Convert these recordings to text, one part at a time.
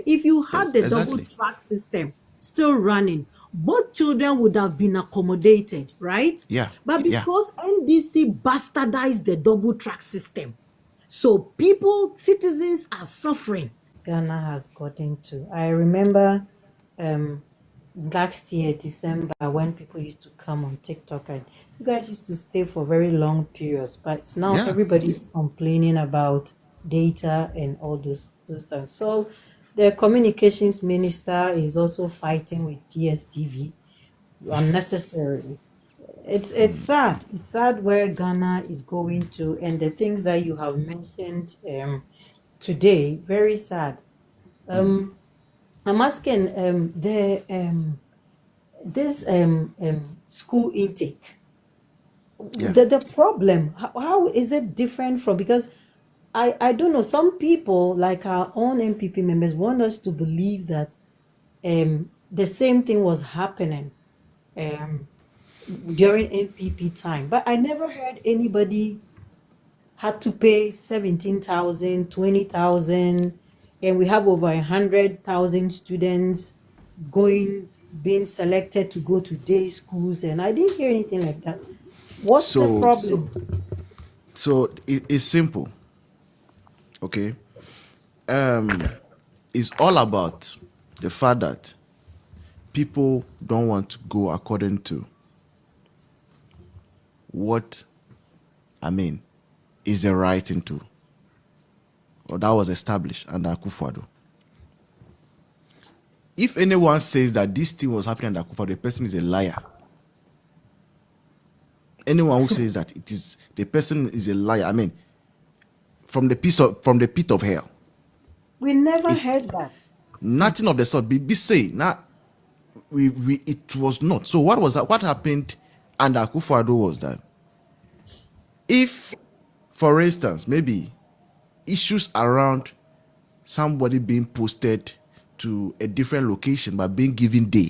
If you had the double Exactly. track system still running, both children would have been accommodated, right? Yeah. But Yeah. because NDC bastardized the double track system, so people, citizens are suffering. Ghana has gotten to. I remember um last year, December, when people used to come on TikTok and you guys used to stay for very long periods, but now Yeah. everybody's complaining about data and all those things. So the communications minister is also fighting with DSTV unnecessarily. It's sad. It's sad where Ghana is going to, and the things that you have mentioned today, very sad. Um, I'm asking the this school intake, Yeah. the problem, how is it different from, because I don't know, some people like our own MPP members want us to believe that the same thing was happening um during NPP time, but I never heard anybody had to pay 17,000, 20,000, and we have over 100,000 students going, being selected to go to day schools, and I didn't hear anything like that. What's the So problem? it's simple. Okay. It's all about the fact that people don't want to go according to what I mean is the right thing to, or that was established under Akufo-Addo. If anyone says that this thing was happening under Akufo-Addo, the person is a liar. Anyone who says that it is, the person is a liar. I mean, from the pit of hell. We never It, heard that. nothing of the sort. Be saying now, it was not. So what was that? What happened under Akufo-Addo was that if, for instance, maybe issues around somebody being posted to a different location but being given day,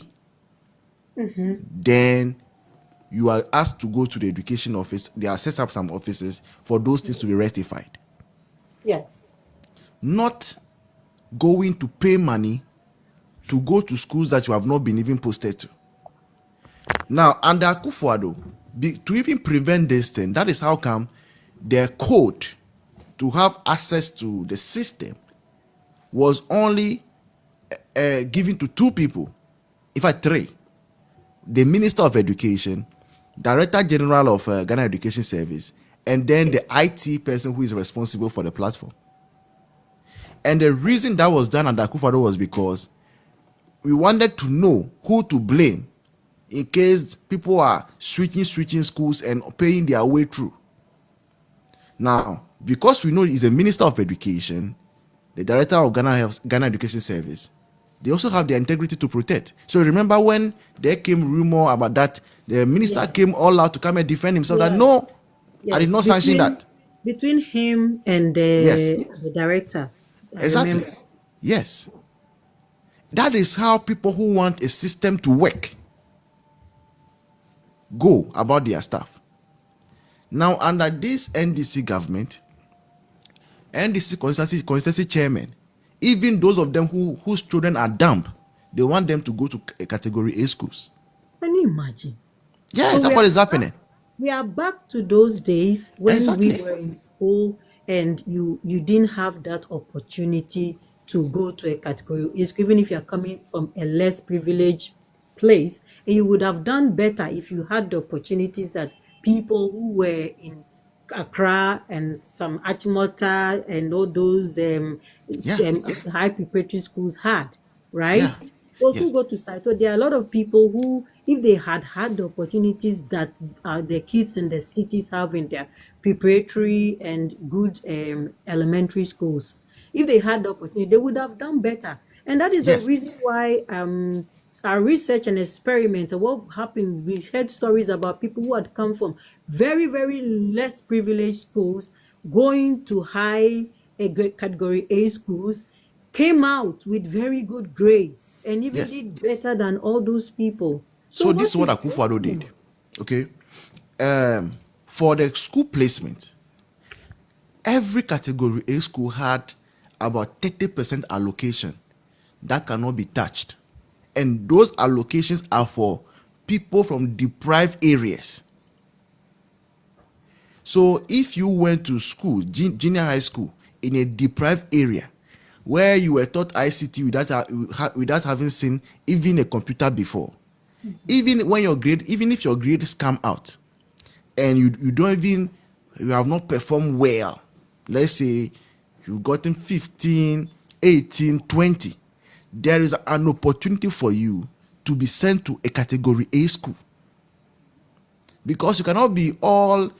then you are asked to go to the education office. They are set up some offices for those things to be rectified. Yes. Not going to pay money to go to schools that you have not been even posted to. Now, under Akufo-Addo, to even prevent this thing, that is how come their code to have access to the system was only given to two people, in fact three: the Minister of Education, Director General of Ghana Education Service, and then the IT person who is responsible for the platform. And the reason that was done under Akufo-Addo was because we wanted to know who to blame in case people are switching schools and paying their way through. Now, because we know he's a Minister of Education, the Director of Ghana Education Service, they also have the integrity to protect. So remember when there came rumor about that, the minister came all out to come and defend himself that no, I did Yes, not sanction that. between him and Yes, the director, I exactly. remember. Yes. That is how people who want a system to work go about their stuff. Now, under this NDC government, NDC constituency chairman, even those of them whose children are dumb, they want them to go to category A schools. Can you imagine? Yes, So that's what is happening. we are back to those days when we Exactly. were in school and you didn't have that opportunity to go to a category A school, even if you're coming from a less privileged place, and you would have done better if you had the opportunities that people who were in Accra and some Achimota and all those Yeah. high preparatory schools had, Yeah. right? Those Yes. who go to Saito, there are a lot of people who, if they had had the opportunities that the kids in the cities have in their preparatory and good elementary schools, if they had the opportunity, they would have done better. And that is the Yes. reason why our research and experiments and what happened, we heard stories about people who had come from very, very less privileged schools going to category A schools, came out with very good grades and even Yes. did better than all those people. So So this is what what is the Akufo-Addo did. problem? Okay. For the school placement, every category A school had about 30% allocation that cannot be touched. And those allocations are for people from deprived areas. So if you went to school, junior high school, in a deprived area, where you were taught ICT without having seen even a computer before, even if your grades come out, and you have not performed well, let's say you've gotten 15, 18, 20, there is an opportunity for you to be sent to a category A school. Because you cannot be all,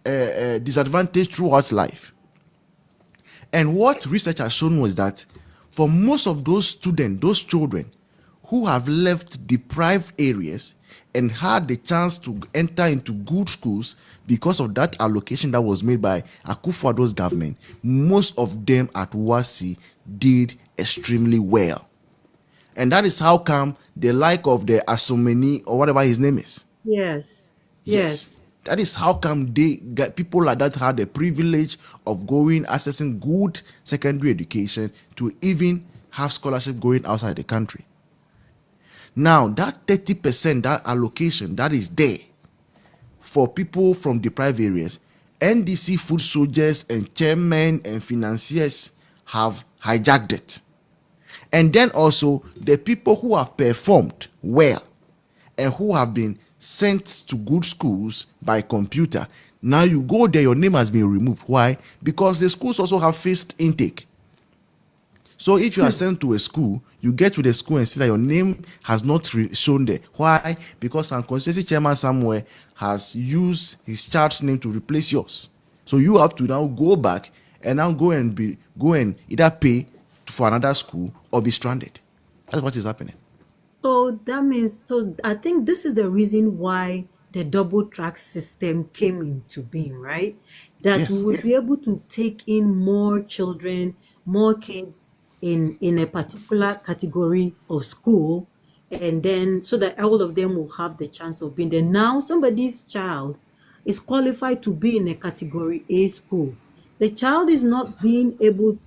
disadvantaged throughout life. And what research has shown was that for most of those children who have left deprived areas and had the chance to enter into good schools because of that allocation that was made by Akufo-Addo's government, most of them at WASI did extremely well. And that is how come the like of the Asomeni or whatever his name is. Yes. That is how come people like that had the privilege of accessing good secondary education to even have scholarship going outside the country. Now, that 30%, that allocation, that is there for people from deprived areas, NDC food soldiers and chairmen and financiers have hijacked it. And then also, the people who have performed well and who have been sent to good schools by computer, now you go there, your name has been removed. Why? Because the schools also have fixed intake. So if you are sent to a school, you get to the school and see that your name has not shown there. Why? Because some constituency chairman somewhere has used his child's name to replace yours. So you have to now go back and now go and either pay for another school or be stranded. That's what is happening. So that means, I think this is the reason why the double track system came into being, right? That we would be able to take in more children, more kids in a particular category of school, and then so that all of them will have the chance of being there. Now somebody's child is qualified to be in a category A school. The child is not being able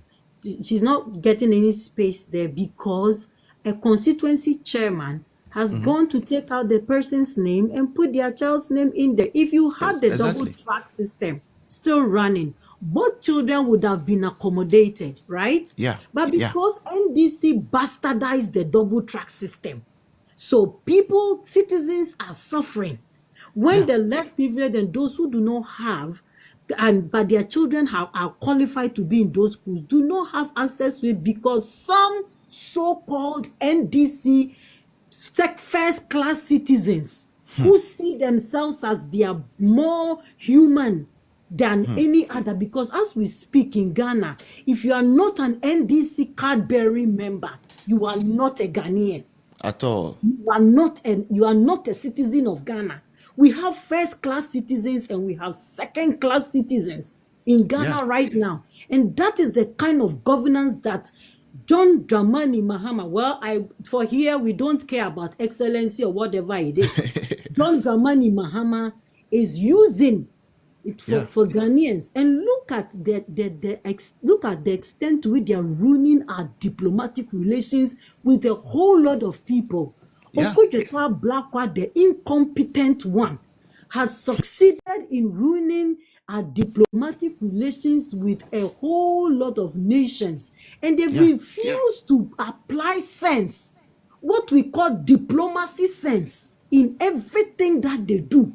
to, she's not getting any space there because a constituency chairman has gone to take out the person's name and put their child's name in there. If you had the double track system still running, both children would have been accommodated, right? Yeah. But because NDC bastardized the double track system, so citizens are suffering. When the less privileged and those who do not have, but their children are qualified to be in those schools, do not have access to it because some so-called NDC first-class citizens who see themselves as they are more human than any other. Because as we speak in Ghana, if you are not an NDC card-bearing member, you are not a Ghanaian. At all. You are not a citizen of Ghana. We have first-class citizens and we have second-class citizens in Ghana right now. And that is the kind of governance that John Dramani Mahama, for here we don't care about excellency or whatever it is. John Dramani Mahama is using it for Ghanaians. And look at the extent to which they are ruining our diplomatic relations with a whole lot of people. Blackwa, the incompetent one, has succeeded in ruining our diplomatic relations with a whole lot of nations, and they refuse to apply sense, what we call diplomacy sense, in everything that they do.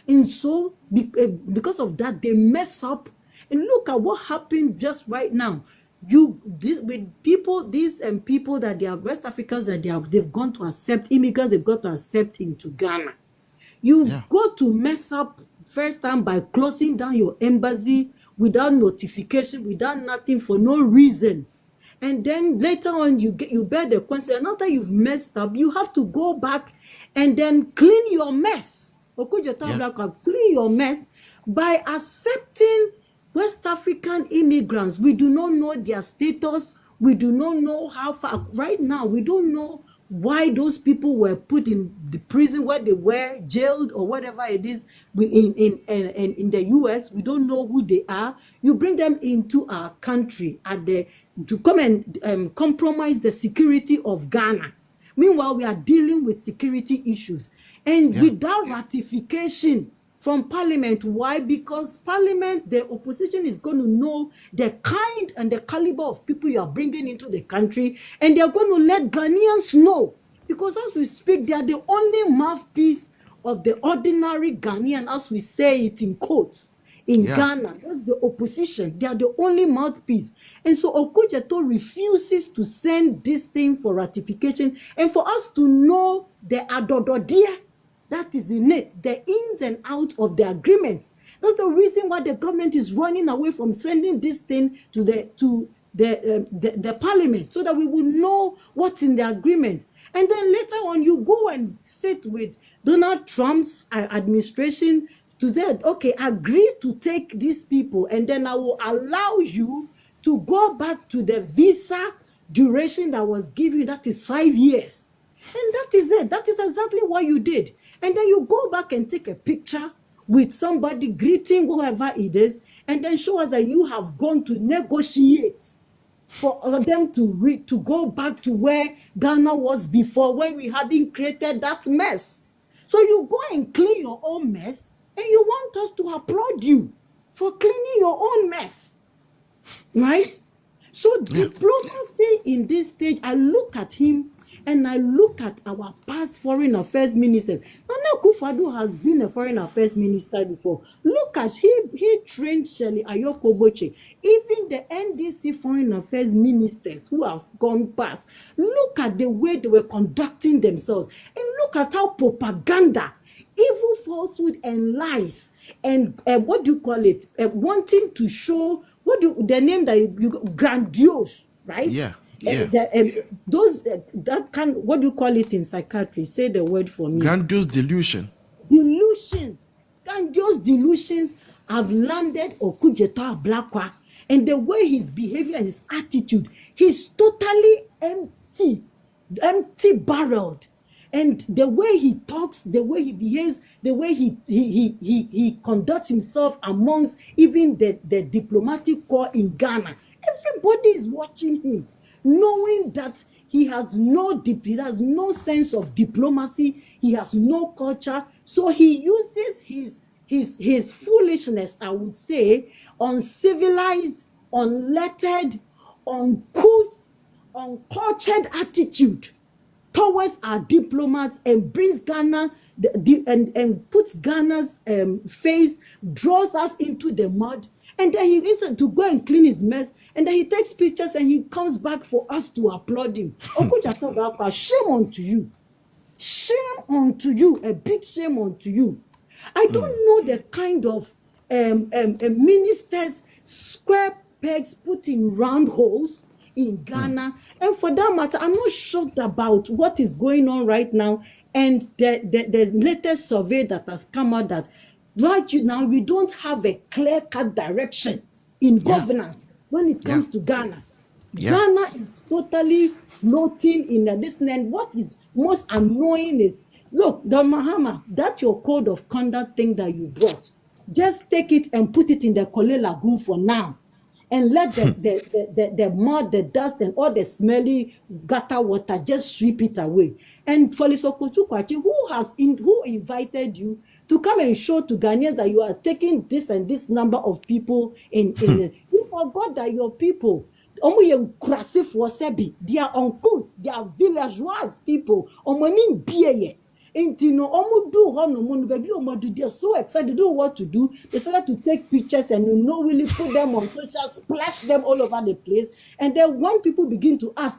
And so because of that, they mess up. And look at what happened just right now. People that they are West Africans that they've gone to accept, immigrants they've got to accept into Ghana. Go to mess up first time by closing down your embassy without notification, without nothing, for no reason. And then later on you bear the consequence. After you've messed up, you have to go back and then clean your mess. Clean your mess by accepting West African immigrants. We do not know their status. We do not know how far. Right now, we don't know why those people were put in the prison, where they were jailed or whatever it is. In the US, we don't know who they are. You bring them into our country at the come and compromise the security of Ghana. Meanwhile, we are dealing with security issues. And without ratification from Parliament, why? Because Parliament, the opposition is going to know the kind and the caliber of people you are bringing into the country, and they're going to let Ghanaians know. Because as we speak, they are the only mouthpiece of the ordinary Ghanaian, as we say it in quotes, in Ghana. That's the opposition. They are the only mouthpiece. And so Okujeto refuses to send this thing for ratification and for us to know the adododia that is in it, the ins and outs of the agreement. That's the reason why the government is running away from sending this thing to the Parliament, so that we will know what's in the agreement. And then later on, you go and sit with Donald Trump's administration to say, okay, agree to take these people, and then I will allow you to go back to the visa duration that was given, that is 5 years. And that is it. That is exactly what you did. And then you go back and take a picture with somebody greeting whoever it is, and then show us that you have gone to negotiate for them to go back to where Ghana was before, when we hadn't created that mess. So you go and clean your own mess, and you want us to applaud you for cleaning your own mess, right? So diplomacy in this stage, I look at him and I look at our past foreign affairs ministers. Nana Addo has been a foreign affairs minister before. Look at, he trained Shirley Ayoko Boche. Even the NDC foreign affairs ministers who have gone past, look at the way they were conducting themselves. And look at how propaganda, evil falsehood and lies, and wanting to show, the name that you grandiose, right? Those that can, what do you call it in psychiatry? Say the word for me. Grandiose delusion. Delusions. Grandiose delusions have landed Okujeto Ablakwa, and the way his behavior and his attitude, he's totally empty barreled. And the way he talks, the way he behaves, the way he conducts himself amongst even the diplomatic corps in Ghana, everybody is watching him, knowing that he has no sense of diplomacy, he has no culture. So he uses his foolishness, I would say, uncivilized, unlettered, uncouth, uncultured attitude towards our diplomats, and brings Ghana and puts Ghana's face, draws us into the mud, and then he needs to go and clean his mess, and then he takes pictures and he comes back for us to applaud him. Okujeto Ablakwa, shame unto you. Shame unto you, a big shame unto you. I don't know the kind of ministers, square pegs put in round holes in Ghana. And for that matter, I'm not shocked about what is going on right now. And the latest survey that has come out that right now we don't have a clear-cut direction in governance when it comes to Ghana. Ghana is totally floating in this. And what is most annoying is, look, the Mahama, that's your code of conduct thing that you brought. Just take it and put it in the Kole Lagoon for now. And let the mud, the dust, and all the smelly gutter water just sweep it away. And Folisokotu Kwachi, who invited you to come and show to Ghanaians that you are taking this and this number of people in you forgot that your people, they are uncouth, they are villageois people. They're so excited, they don't know what to do. They started to take pictures and really put them on social, splash them all over the place. And then when people begin to ask,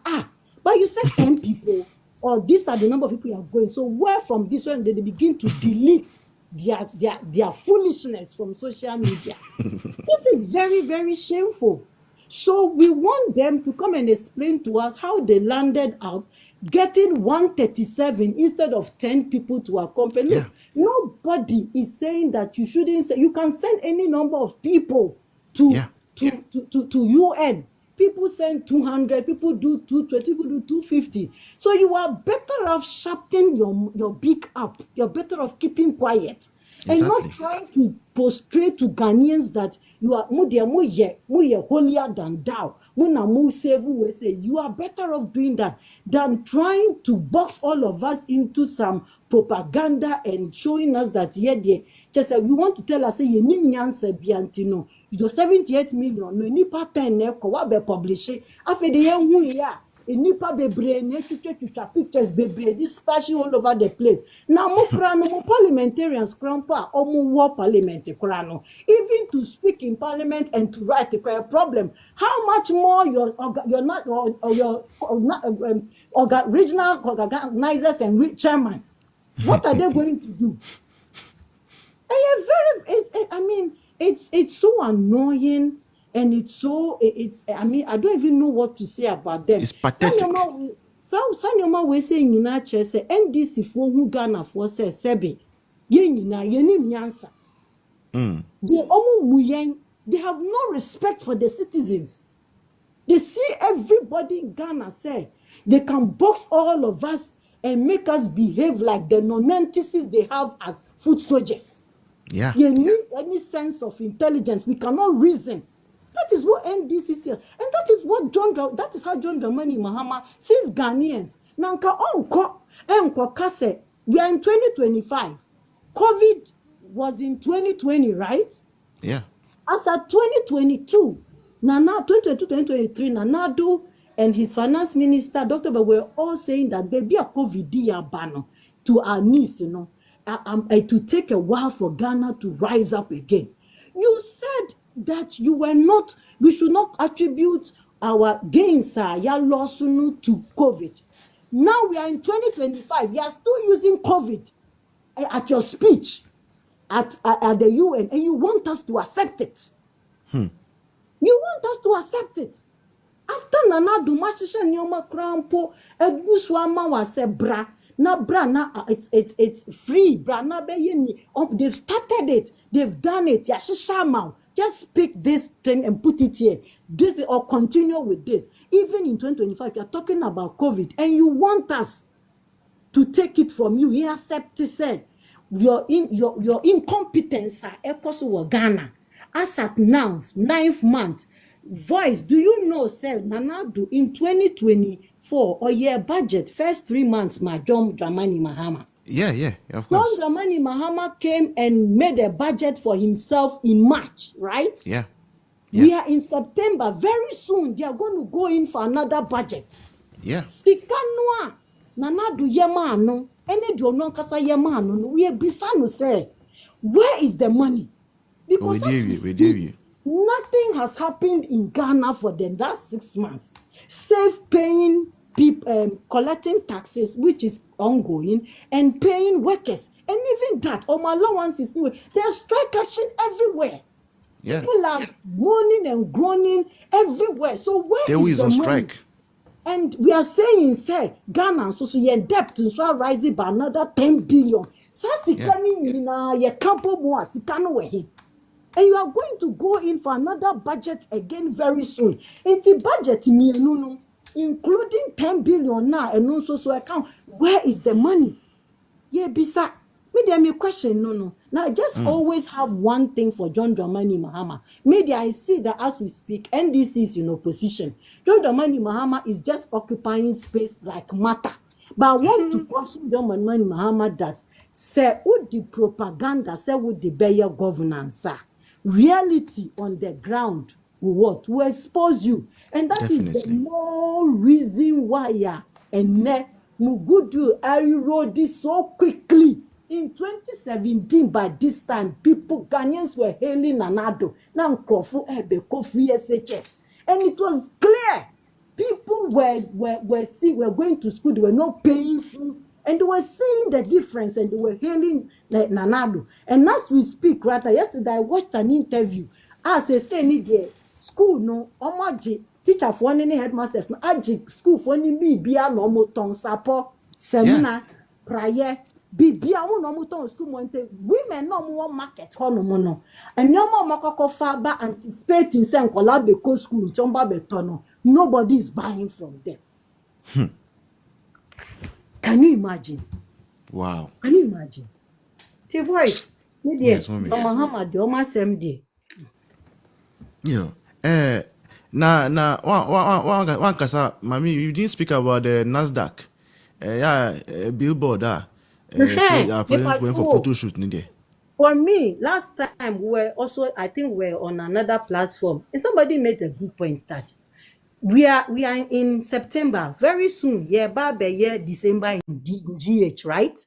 but you said 10 people, or these are the number of people you are going. So where from this one they begin to delete their foolishness from social media. This is very, very shameful. So we want them to come and explain to us how they landed up getting 137 instead of 10 people to accompany. Look, nobody is saying that you shouldn't say. You can send any number of people to UN. People send 200, people do 220, people do 250. So you are better off shutting your beak up. You're better off keeping quiet. And not trying to prostrate to Ghanaians that you are more holier than thou. Muna save we say you are better off doing that than trying to box all of us into some propaganda and showing us that just we want to tell us say you need answer biantino. You 78 million no nipa 10 ne ko wa be publish afi de yen hu ya nipa bebre ne twetwa pictures bebre this fashion all over the place na mo kra no mo parliamentarians krampa o mo war parliament kra no even to speak in parliament and to write a problem how much more your regional organizers and chairman what are they going to do? I mean it's so annoying. And it's so, I mean, I don't even know what to say about them. It's pathetic. Sanyoma we say in Nature, say, NDC for who Ghana for say, Sebi, Yenina, Yenim Yansa. They have no respect for the citizens. They see everybody in Ghana say, they can box all of us and make us behave like the non-entities they have as foot soldiers. Yeah. You need any sense of intelligence. We cannot reason. That is what NDC says. And that is what that is how John Dramani Mahama sees Ghanaians. Nanka onko kase, we are in 2025. COVID was in 2020, right? Yeah. As at 2022, 2023, Nana Addo and his finance minister, Dr. Ba, were all saying that there be a COVID ban to our knees, to take a while for Ghana to rise up again. You said that we should not attribute our gains, your loss to COVID. Now we are in 2025. You are still using COVID at your speech at the UN, and you want us to accept it. You want us to accept it. After Nana Addo mashisha nyoma krampo, eguswama wase bra. Na bra na it's free. Bra na be yeni. They've started it. They've done it. Yashisha mau. Just pick this thing and put it here. This or continue with this. Even in 2025, you're talking about COVID, and you want us to take it from you. He accept to say your incompetence equals to Ghana. As at now, 9th month, voice. Do you know, sir, Nana Addo in 2024 or year budget, first 3 months, my John Dramani Mahama. Yeah, of course. John Dramani Mahama came and made a budget for himself in March, right? Yeah. We are in September. Very soon, they are going to go in for another budget. Yeah. Sikanwa, Nana Addo yemano, ene do non kasa yemano. We bisanu say, where is the money? Because we give you. Nothing has happened in Ghana for the last 6 months, save paying people, collecting taxes, which is ongoing, and paying workers. And even that, my allowances, there's strike action everywhere. Yeah. People are moaning and groaning everywhere. So where There is is the on money? strike. And we are saying, say, Ghana, so your debt is rising by another 10 billion. And you are going to go in for another budget again very soon. And the budget, including 10 billion now, and also so account, where is the money? Yeah, bisa. Me question, no. Now, I just always have one thing for John Dramani Mahama. Maybe I see that as we speak, NDC is in opposition. John Dramani Mahama is just occupying space like matter. But I want to caution John Dramani Mahama that, say, with the propaganda, say, with the better governance, reality on the ground will expose you. And that is the more reason why and Mugudu eroded so quickly. In 2017, by this time, Ghanaians were hailing Nana Addo. Now, free SHS. And it was clear. People were going to school, they were not paying fees, and they were seeing the difference, and they were hailing Nana Addo. And as we speak, right, yesterday I watched an interview. As I say, the school, no, omaji teacher for any headmasters, no, aji school for any bibia no moton sapo seminar prayer. Bibia wo no moton school monte women no mo market ho no mo no enyomo makoko fa ba anticipating say nkola be go school chomba be no nobody is buying from them. Can you imagine? Wow. Can you imagine? The voice Yes, mommy. Muhammad the Oma Semdi. You know, One kasa, Mami, you didn't speak about the NASDAQ. Billboard. President went for photo shoot. For me, last time we were also, I think we were on another platform, and somebody made a good point that we are in September very soon. Yeah, December in GH, right?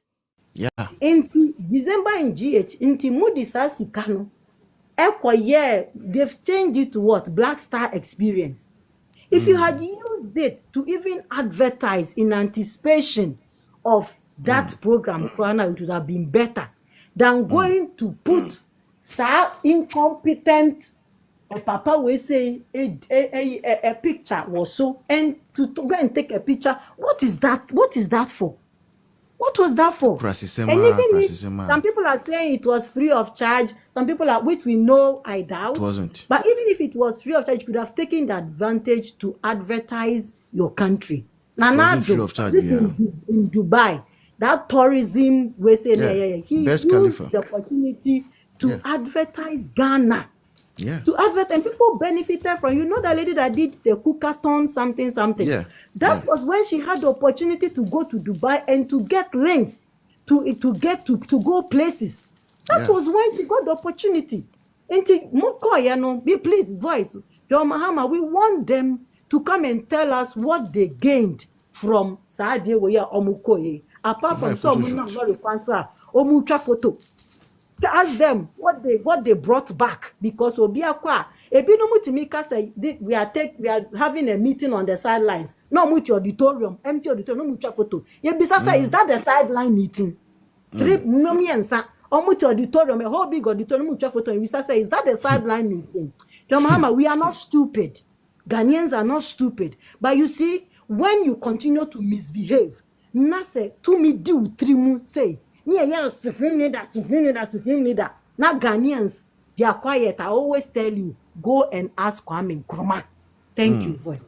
Yeah. In December in GH, in Moody Sasikano, they've changed it to what? Black Star Experience. If you had used it to even advertise in anticipation of that program, it would have been better than going to put incompetent papa will say a picture or so, and to go and take a picture. What is that? What is that for? What was that for? And even some people are saying it was free of charge. Some people are, which we know, I doubt. It wasn't. But even if it was free of charge, you could have taken the advantage to advertise your country. Nana Addo, in Dubai, that tourism, we say, he used the opportunity to advertise Ghana. Yeah. To advertise, and people benefited from. You know that lady that did the cookathon something. Yeah. That was when she had the opportunity to go to Dubai and to get links to go places. That was when she got the opportunity. And please voice Your Mahama, we want them to come and tell us what they gained from Saadi Oya Omukoye. Apart from some Omucha photo. To ask them what they brought back, because Obiakwa we are having a meeting on the sidelines. No much auditorium, empty auditorium, no much photo. Is that the sideline meeting? Much auditorium, a whole big auditorium, much photo. And we say, is that the sideline meeting? Mama, we are not stupid. Ghanaians are not stupid. But you see, when you continue to misbehave, Nase to me do trimu say. Now Ghanaians, they are quiet. I always tell you, go and ask Kwame Nkrumah. Thank you, boy.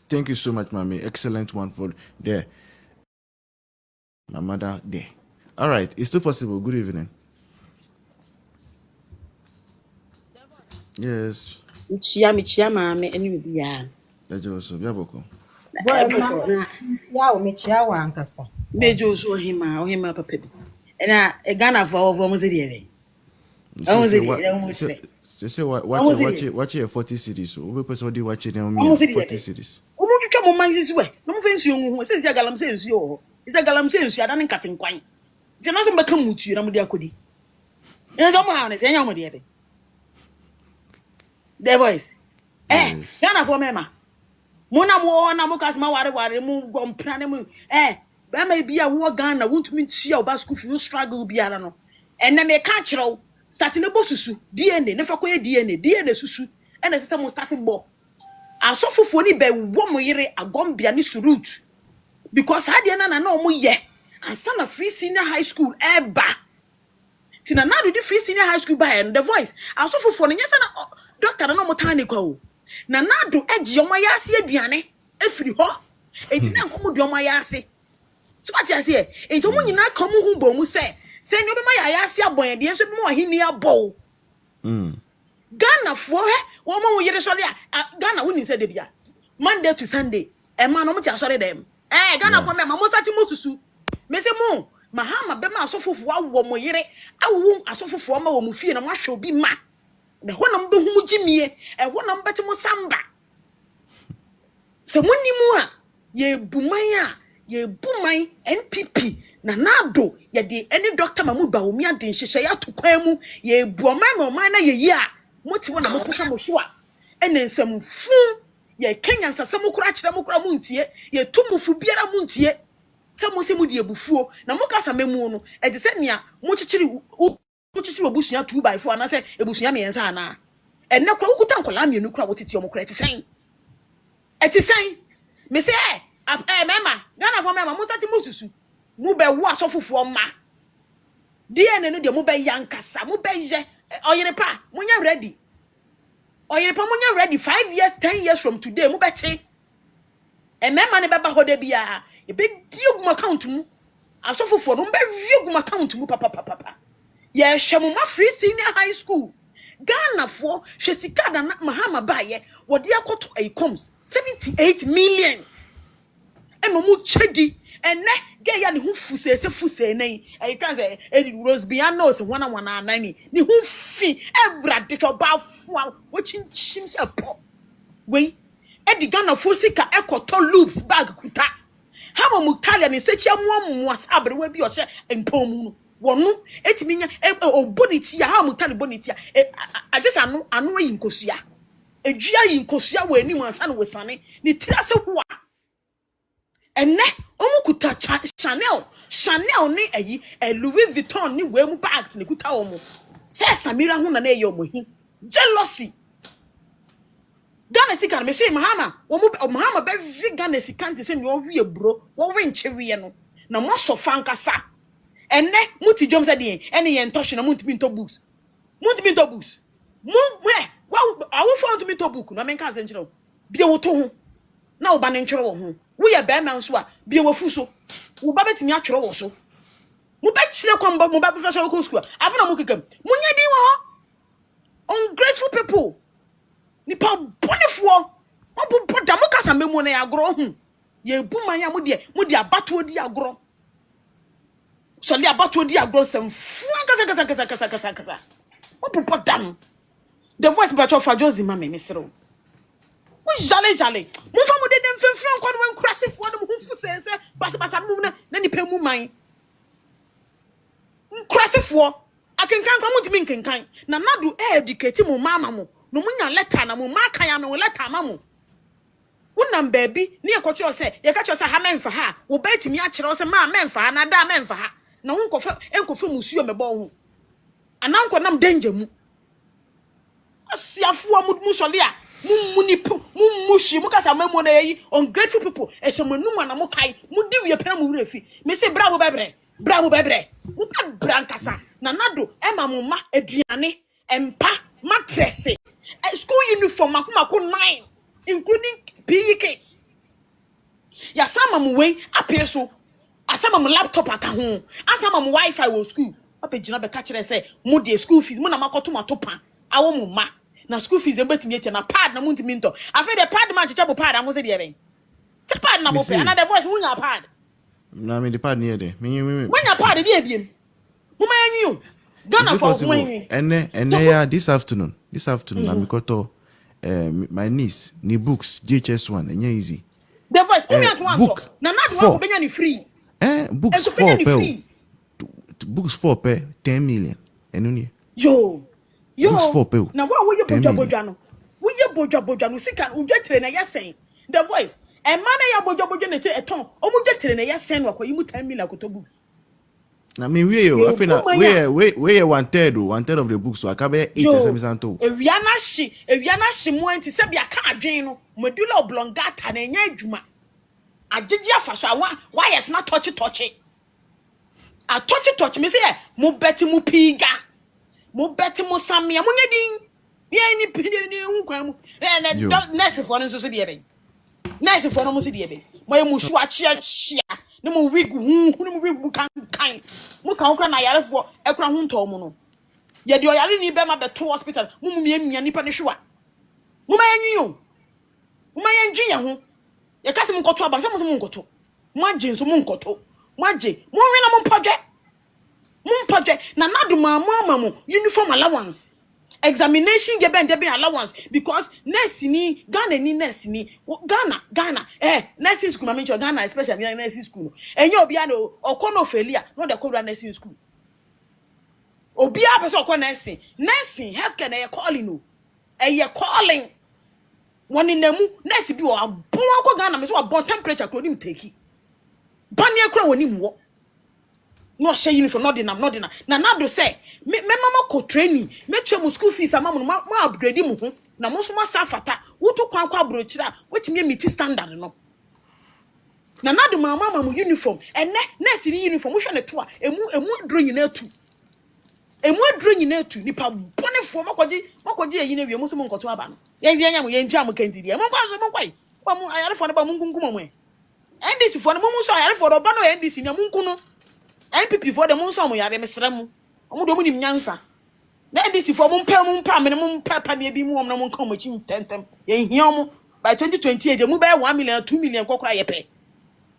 Thank you so much, Mami. Excellent one for there. My mother there. All right, it's still possible. Good evening. Yes. Michia, mama, and you be an. That's also Biaboko. Major saw him up a pip. And a gunner for almost a year. Almost a year. Say watch your 40 cities. Over person watching them 40 cities. Oh, you come on this way. No offense, you says Yagalam says you. It's a galam says you are done cutting quine. It's not some become with you, Ramudia Kudi. And somehow it's any of the their voice. Ghana for Mema. Mona more Namukas Mawari, move gone planning. That may be a war Ghana, won't mean see your basket you struggle be arano. And then may catch roll. Starting a bossu, DNA, never quite DNA susu, and a system was starting ball. I saw for funny by 1 year a gombiani root. Because I didn't know yet. And son of free senior high school, Eba. Tina now do the free senior high school by and the voice. I saw for funny, yes, Doctor, no more tiny call. Nana do edge your mayasi, Diane, every ho. It didn't come with your mayasi. So what I say, it's only not come who bomu say. Say no my ayasia boy and the answer more he near bow. Ghana for her, 1 more year sorry. Ghana when you said the beer. Monday to Sunday, a man on sorry them. Ghana for me, Mamma Satimosu. Messy Mo, Mahama Bema so for 1 more year. I won't a so for former Mufi and a much shall be ma. The one number who Jimmy and 1 number to Mosamba. So when you more, ye Bumaya, ye Bumai, NPP. Nana Addo ye di any doctor mamu ba omi ade nhyehyɛ ya to kwan mu ye buoma ma na ye ya moti wona mo kusa mo so a ene nsam fu ye Kenya nsasam kura kyerɛ mo kura mu ntie ye tumufu biara mu ntie sɛ mo se mu di ebufuo na mo kasa memu no e de sɛ nea mo kyekyere obusua 2x4 na sɛ ebusua me yensa ana enne kwa ukuta nkola mienu kura wotete mo kura eti sɛn me se mema Ghana for mema mo tati mo susu mu be wo asofofo ma DNA no de mu be yankasa mu be je oyerepa munya ready 5 years 10 years from today mu be te emema ne beba hoda bia e be diogum account mu asofofo no be diogum account mu papa ye hwemu ma free senior high school Ghana for Shesika na Mahama baye what dia koto a comes 78 million. E mamu chedi ene ge ya ne hu fuse se fuse nei e kan say e rose biano se wana nani ne hu fi every day to ba fu watching chim se po we e di Ghana for sika e koto loops bag kuta ha mamu Italian ne se chia mu asabre we bi o se empomu no wonu etimi nya oboniti ya ha mamu Italian boniti ya agese anu yi nkosua edua yi nkosua we ni mansa no wesane ni tira se ho ene omukuta Chanel ni eyi Louis Vuitton ni we mu bags ni kuta omo se Samira hu na eyi omo hi jealousy Ghana sika me say Mahama Mahama be vi Ghana sika nti se ni o hwe bro wo we nchewe no na mo so fankasa ene muti jom se de ene ye ntoshe na muntimi nto books mu wa awo fo ntimi nto book na me nka se nchiro bie wo to ho na wo ba ne nchiro wo ho wo ye be man so a bie wo fu so wo ba betimi a chiro wo so mo ba chire kwamba mo ba professor ko school afuna mo kekam mo nya din wo ho ungrateful people ni pa bonefo mo bo da mo kasa memu na ya gro ho ye bu man ya mo de abato di agro so le abato di agro sem fu kasa mo bo dam the voice battle for Josie mama mesero wo jale mo fa mo de dem fenfran kwa no nkrase fo no mo fu se basa mo na ni pemu man nkrase fo akenkan kwa mo timi nkenkan na nadu educate mo mama mo no mo nya letter na mo maka ya no letter ma mo wonam baby ni ekocho se ye ka cho se ha menfa ha wo betimi a kire o se ma menfa ha na da menfa ha na wo enkofa musuo mebo ho ananko nam danger mu asiafo mu sole a mushi mukasa memo na yi ungrateful people esomanu na mo kai mu di wie pena mu wura fi me se bravo bebre mu ka brankasa na nado ema mo ma aduane empa mattress school uniform makomako 9 including PE kits ya sama mu we apeso asama mu laptop aka ho asama mu wifi wo school apejina be ka kire se mu de school fees mu na makoto matopa awo mu ma na school fees embetimi eche na pad na muntimi nto afi de pad man chicha bo pad amu se de eben se pad na bo pe na the voice wunya pad na me the pad near there me wunya pad de ebiem mu ma yanyu Ghana for when ene ya this afternoon na me koto my niece ni books JHS1 enye easy the voice wunya to na do wa benya ni free books 4 pe books 4 pe 10 million enu ni yo books 4 pe na wa ye bojabojwa no wo ye bojabojwa no sika udwetre na yesen the voice e man ya bojabojwa na te eton omu dwetre na yesen no akoyi mu 10 million akotobu na me we yo afina we 1/3 of the books so akabe 8% to ewiana hye mo anti se bia ka adwen no modula oblongata na enya adwuma agege afaso wa yes na touch a touch me say mo beti mo piga mo beti mo samia mo nyedin ye ni pide ni nkwan mu nurse for no so de ebe nurse for no mo se de ebe mo ye mo shu achia ne mo wig mo wig kan mo kan okra na yare fo ekra ho nto mo no ye de oyare ni be ma beto hospital mo mia nipa ne hwa mo ma yanyu mo ma yanju ye ho ye kase mo nkoto aba se mo nkoto mo agye so mo nkoto mo agye mo wi na mo mpodwe na nadu mama mo uniform allowance examination ge ben allowance because nurse ni Ghana ni nurse ni Ghana nursing school mama mention Ghana especially nursing school enye obia no okono failure no de kodra nursing school obia person okono nursing healthcare na ye calling no calling woni namu nurse bi o abon akọ Ghana me so abon temperature kro nim take bani ekra woni mwo no share uniform no dinam na nado say me mama ko training me twem school fees amamu ma upgrade mu ho na mo so ma safata woto kwan kwa brochira wetimi meet standard no na nado mama mu uniform ene nurse ni uniform wo hwe ne to a emu adro nyina atu nipa bonefo makoji eyi na wie mo so mo nkoto aba no ye nyam ye ntia mo kandidi mo kwa so mo kwai wa mo ayare fo ne ba mo nkunkum mo NDC fo ne mo so ayare fo do ba no NDC nya mo nkunu NPP for the monso mo yare mesra mu omo do mo nim nyansa na ndc for mum pa me mum pa me bi mu na mum kan mo chi tentem ye hia mo by 2028 de mu be 1 million 2 million kokora ye pe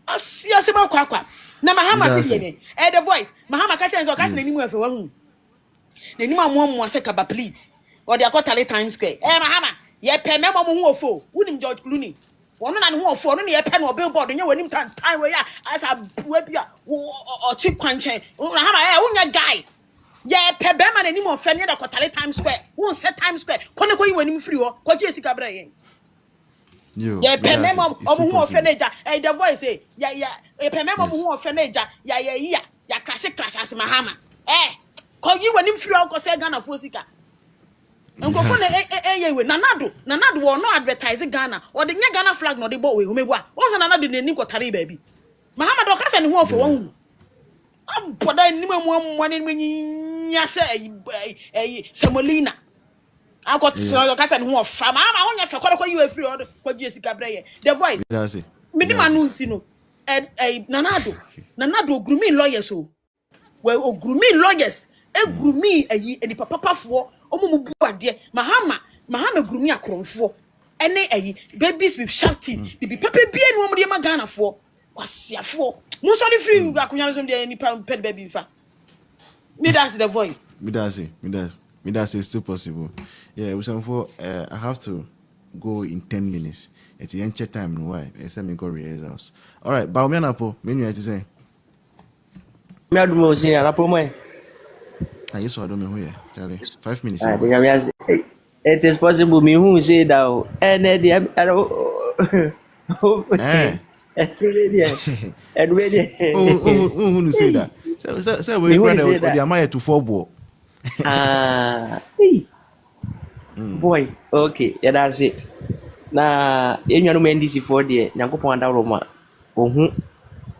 asia se ba kwa na mahama se de the voice mahama ka chen so ka se ni mu afa wa hu na ni ma mo se ka ba please or the akotale Times Square mahama ye pe me mo hu ofo wunim George Clooney wono na ne hu ofo no ne ye pe no billboard nya wanim time we ya asa bua bia o ti kwanchen mahama wunya guy ye pe be ma na ni mo fe ne da akotale Times Square won se Times Square kone ko yi wanim free ho ko je sika bra yen ye pe me mo hu ofe na ja the voice ye pe me mo hu ofe na ja ya crash as mahama ko yi wanim free ho ko se Ghana fo sika Nkofo na we Nana Addo will not advertise Ghana or the Ghana flag no the boy we mebwa. Once Nana Addo ni ko tare baby. Mahama do ka se ne ho ofo won. Aboda ni mu ane nya se semolina. Akot se ka se ne ho ofa. Mahama wonya fe ko yi afiri o ko ji esika breye. The voice. That's it. Me di manu nsi no. Nana Addoogrumi lawyers o. Weogrumi lawyers. Grumi eni papapafo omumu buade mahama grumi akronfo ene babies with shafty bibi papa bia ni omde ma Ghana fo kwasiafo mo so the free akonya so de ni pet baby fa me that's the voice me that's it still possible. Yeah, we for I have to go in 10 minutes at the end time no why I say me go rehearsals. All right, ba me na po me nua ti say me adu mo sin ala po mo yes, I don't know who 5 minutes. It is possible me who say that and who say that? Say we brother the amaya to 4 ball. Boy, okay, yeah, that's it. Na enyo no ndc for there Nyankopon adawro ma ohun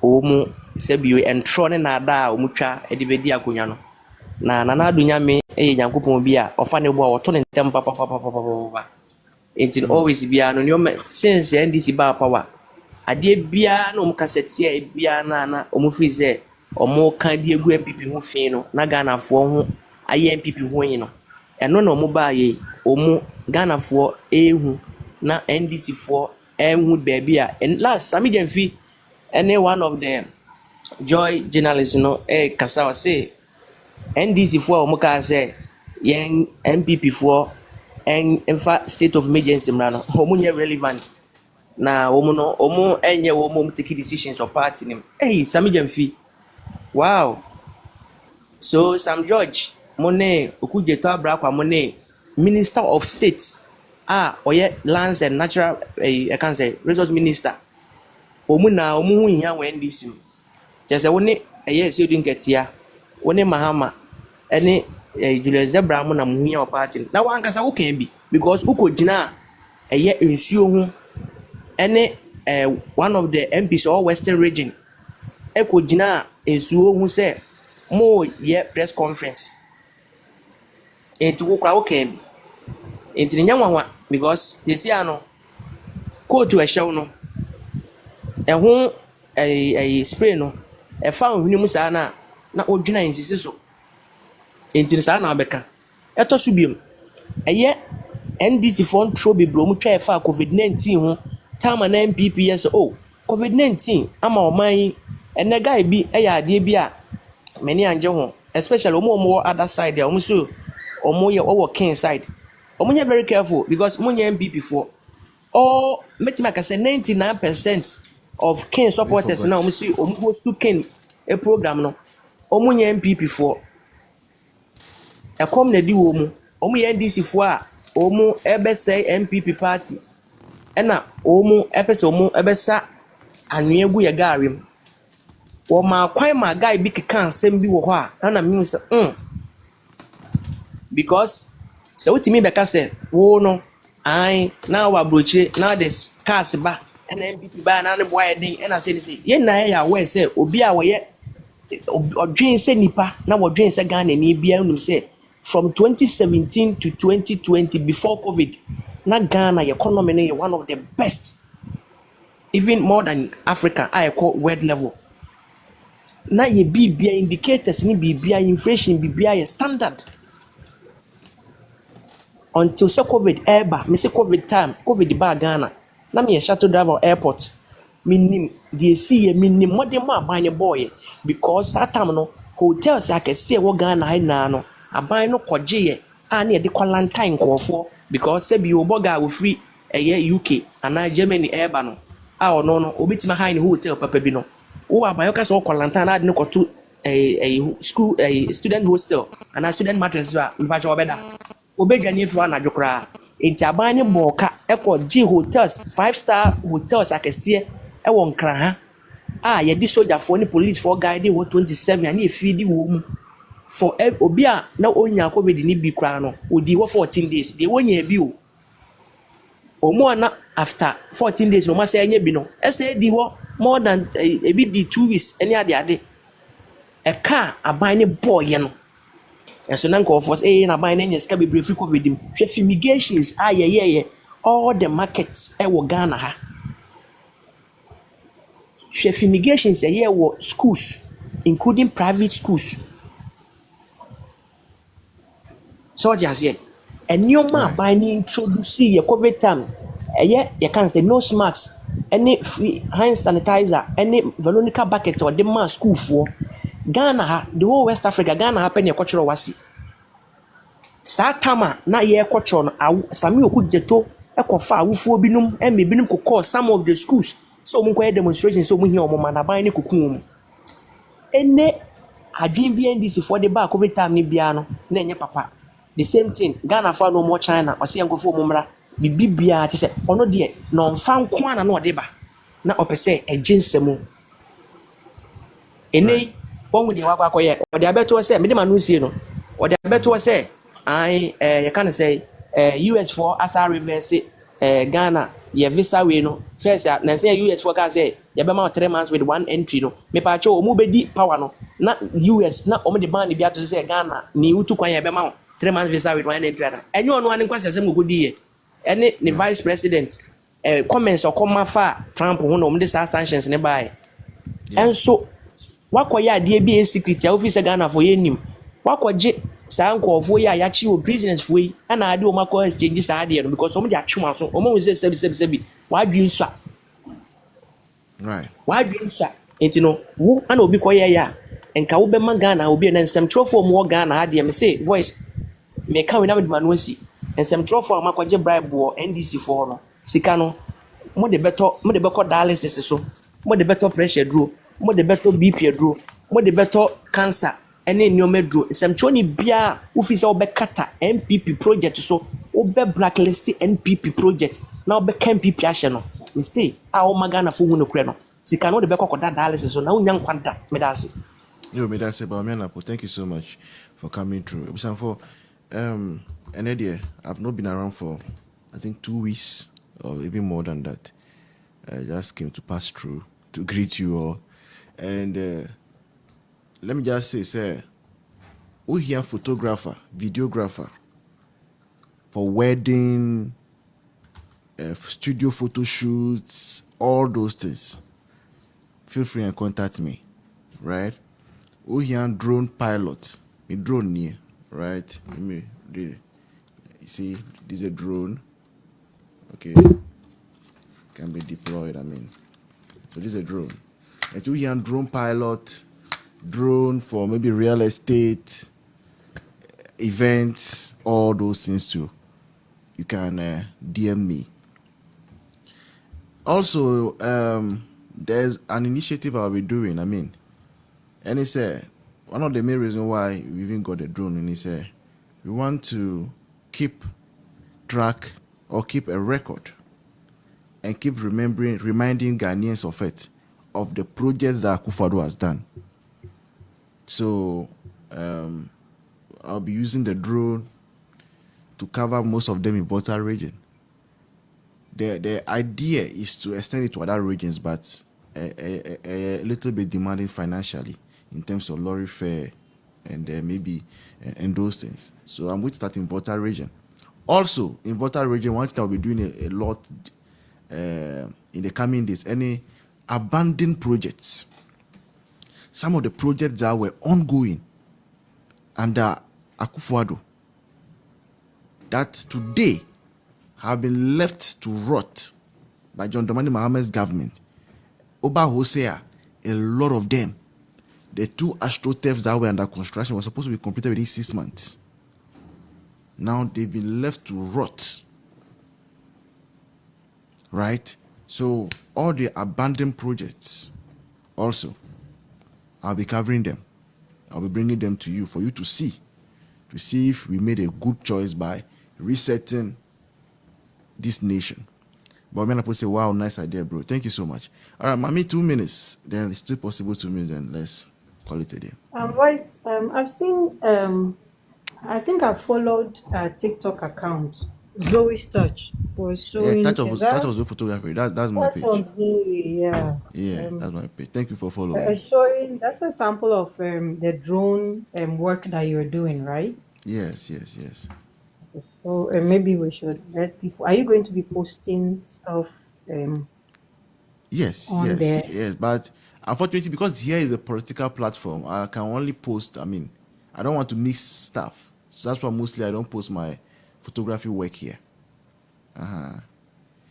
omu se biwe entro ne na da omutwa edibedi akonya no na Nana Addo nyame Nyankopon bi a ofa ne bo a woto ne ntem papa it always bia no since ndc ba power ade bia na omkasete a bia na omfiri se omo kan di egu MPP ho fin no na Ghana fo ho aye MPP ho yin no eno na omo ba ye omo Ghana fo ehu na ndc fo enhu baby a last Sami fi any one of them joy journalists no kasa say NDC for omuka say yen MPP for en state of emergency mrano omunye relevant na omu enye omu take decisions of party nim Sami Jamfi wow so Sam George mone okuje to abra kwa mone minister of state oye lands and natural I can say resource minister omu hu hia we NDC just woni say you get here woni mahama ene Julius Zebra mo na muhia party na wankasa wo kan bi because uko gina ensuo hu ene one of the MPs or Western region eko gina ensuo hu say mo ye press conference enti wo kwa wo kan bi enti nyanwa because they see ano court to a show no hu spray no fa ohuni mu sa na odwina insisi so enti sa na abeka eto so biem NDC fon tro bebro mu twa fa COVID-19 ho tama na MPP yes COVID-19 ama oman ene guy bi ade bi a many anje ho especially omo other side omo so omo ye owo king side omo nye very careful because munye MPP for all metima ka say 99% of king supporters now omo see omo go to king a program no omo nye MPP for come na di wo mu omo ye NDC for a omo ebe say MPP party ena omo epese omo ebesa anwegu ye garem wo ma kwan ma guy bi kekan sem bi wo ho a na me say because so utimi beka say wo no ai na wa broche na this cars ba ena MPP ba na ne boy den ena say ye na ya we say obi a wo ye odwen say nipa na wo dwen say Ghana ni bia unum say from 2017 to 2020 before COVID na Ghana economy is one of the best even more than Africa I call world level na ye bibia indicators ni bibia inflation bibia ye standard until say COVID eba me say COVID time COVID ba Ghana na me shuttle driver airport minim the see minim modern ma aban boy because that time no hotels akese wo Ghana ha na no aban no koje ye a na de quarantine nkofo because say bi oboga wo free UK and Germany eba no a ono no obitima ha ni hotel papa bi no wo aban ka so quarantine na de no koto school student hostel and a student mattress wa we ba obeda obedwane fu na dwokra enti aban ne boka eko G hotels 5-star hotels akese e won kra ha ye di soldier for ni police for guide wo 27 and e feed wo mu for obi a na onya covid ni bi kra no odi wo 14 days de wonya bi o omo na after 14 days no ma say anya bi no say di wo more than e bi di 2 weeks any ade e ka aban ne boy no so na nko for say na aban ne nya ska be free covid dim hwe fumigations ye all the markets e wo Ghana ha hwe fumigations ye wo schools including private schools. So what you say? And new man buying introduce your COVID time. You can say no masks, any free hand sanitizer, any Veronica bucket or the man school for Ghana, the whole West Africa, Ghana happen your cultural wasi. Satama na ye culture sami oku jeto ekofa awufo binum e me binum ko call some of the schools. So mun ko demonstrations so mun here omo man aban ni kokun. Ene adwin bi NDC for the back COVID time ni bia no na enye papa. The same thing Ghana for no more China or see nkofo mumra bibia te se ono de no mfa nko ana na odeba na opese ejinsemu ene won de wa kwa ye ode abeto se me de manu sie no ode abeto se I you can say US for asa reverse Ghana ye visa we no first na say US for can say ye be ma 3 months with one entry no me pa cho omu be di power no na US na omu de ban bia to say Ghana ni utu kwan ye be ma 3 months visa with one entry and you no an kwase sem go di any the vice president comments or come fa Trump who no de sanctions ne buy and so wakoya ade bi secret ya office Ghana for yenim wakoje saa nkofo ya yachi o business foi ana ade o makọ exchange saa ade no because omo de atwuma so omo we say sebi wadwin so right wadwin so enti no wo ana obi koye ya enka wo be ma Ghana obi na nsem trofo mo Ghana ade me say voice me ka we na me manu asi nsem trofo amakoje bribe wo NDC for no sika no mo de beto dialysis so mo de beto pressure duro mo de beto BP duro mo de beto cancer ene nyome duro nsem choni bia officer obekata MPP project so obe blacklist NPP project na obe MPP ahye no me say a o magana fo hu no kure no sika no de bekokoda dialysis so na unya nkwanta me da ase yo me da ase ba me na po thank you so much for coming through for an idea I've not been around for I think 2 weeks or even more than that. I just came to pass through to greet you all and let me just say we here photographer videographer for wedding studio photo shoots all those things feel free and contact me right we here drone pilot a drone near right you see this is a drone okay can be deployed I mean so this is a drone and so we here drone pilot drone for maybe real estate events all those things too you can DM me also there's an initiative I'll be doing I mean and it's one of the main reasons why we even got a drone and it's we want to keep track or keep a record and keep reminding Ghanaians of it of the projects that Akufo-Addo has done. So I'll be using the drone to cover most of them in Volta region. The idea is to extend it to other regions, but a little bit demanding financially in terms of lorry fare and maybe and those things. So I'm going to start in Volta region. Also, in Volta region, one thing I'll be doing a lot in the coming days, any abandoned projects. Some of the projects that were ongoing under Akufo-Addo. that today have been left to rot by John Dramani Mahama's government. Oba Hosea, a lot of them. The 2 astroturfs that were under construction were supposed to be completed within 6 months. Now they've been left to rot. Right? So all the abandoned projects also, I'll be covering them. I'll be bringing them to you for you to see if we made a good choice by resetting this nation. But I'm gonna say, wow, nice idea, bro. Thank you so much. All right, Mami, 2 minutes. Then it's still possible 2 minutes, and let's call it a day. Voice, I've seen, I think I've followed a TikTok account, Zoe's Touch, was showing. Yeah, that was the photography. That's my page. Zoe, yeah. Yeah, that's my page. Thank you for following. Showing, that's a sample of the drone work that you're doing, right? Yes. So maybe we should let people. Are you going to be posting stuff? Yes. But unfortunately, because here is a political platform, I can only post. I mean, I don't want to mix stuff, so that's why mostly I don't post my photography work here.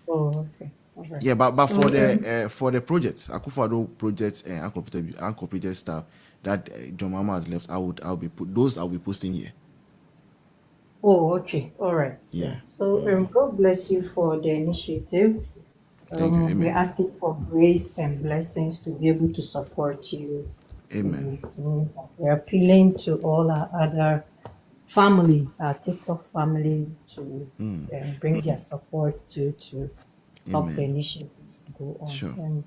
Oh, okay. All right. Yeah, but for the projects, Akufo-Addo projects and uncompleted stuff that John Mahama has left, I'll be posting here. Oh, okay. All right. Yeah. So God bless you for the initiative. Thank you. Amen. We're asking for grace and blessings to be able to support you. Amen. We're appealing to all our other family, our TikTok family, to bring their support to help the initiative go on. Sure. And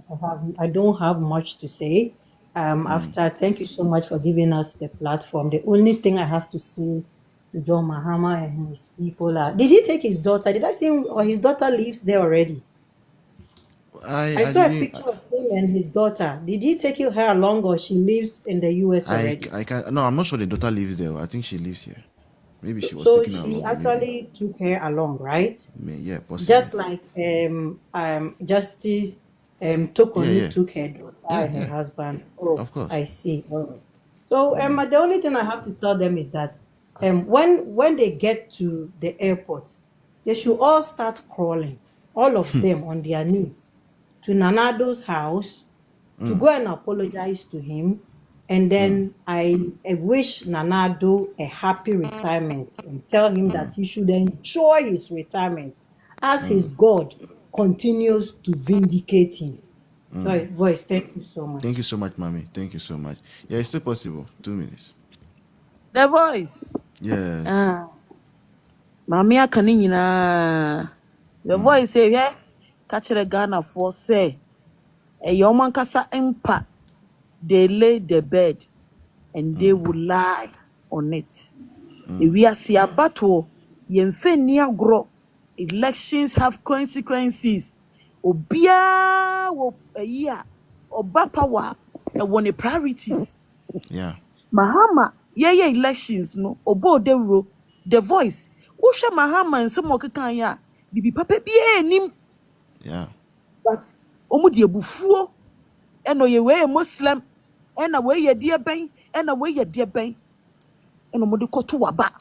I don't have much to say. Thank you so much for giving us the platform. The only thing I have to say to John Mahama and his people did he take his daughter? Did I see him, or his daughter lives there already? I saw a picture of him and his daughter. Did he take her along, or she lives in the US already? No, I'm not sure the daughter lives there. I think she lives here. Maybe she was taking her along. So she actually took her along, right? Yeah, possibly. Just like Justice Tokoni took her daughter and her husband. Oh, of course. I see. Oh. So the only thing I have to tell them is that when they get to the airport, they should all start crawling, all of them on their knees, to Nana Addo's house to go and apologize to him. And then I wish Nana Addo a happy retirement and tell him that he should enjoy his retirement as his God continues to vindicate him. So, Voice, thank you so much. Thank you so much, Mommy. Thank you so much. Yeah, it's still possible. 2 minutes. The Voice. Yes. Mami akani nyina. The Voice say, yeah, catch the Ghana for say, a yoman kasa empa. They lay the bed and they will lie on it. We are see a battle. Yemfe niagro. Elections have consequences. Obia wo year oba power e won priorities. Yeah. Mahama ye elections no obo dewro the Voice. Wo hwe Mahama nsem okekan ya bibi papa bi enim. Yeah. But omu de ebufuo eno ye we Muslim ena we ye die ben ena we ye die ben eno mo de koto waba